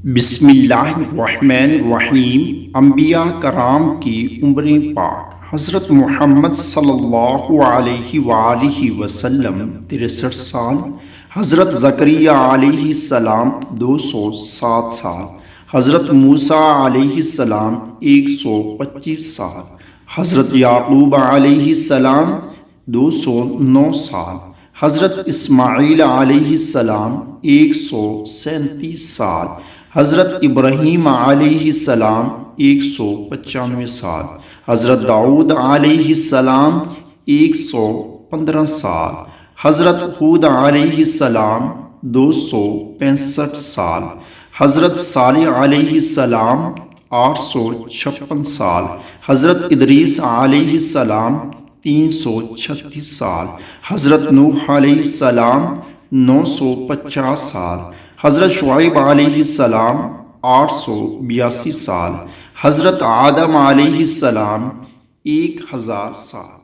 بسم اللہ الرحمن الرحیم۔ انبیاء کرام کی عمریں پاک حضرت محمد صلی اللہ علیہ وآلہ وسلم 63 سال، حضرت زکریا علیہ السلام 207 سال، حضرت موسیٰ علیہ السلام 125 سال، حضرت یعقوب علیہ السلام 209 سال، حضرت اسماعیل علیہ السلام 137 سال، حضرت ابراہیم علیہ السلام 195 سال، حضرت داؤد علیہ السلام 115 سال، حضرت ہود علیہ السلام 265 سال، حضرت صالح علیہ السلام 856 سال، حضرت ادریس علیہ السلام 336 سال، حضرت نوح علیہ السلام 950 سال، حضرت شعیب علیہ السلام 882 سال، حضرت آدم علیہ السلام 1000 سال۔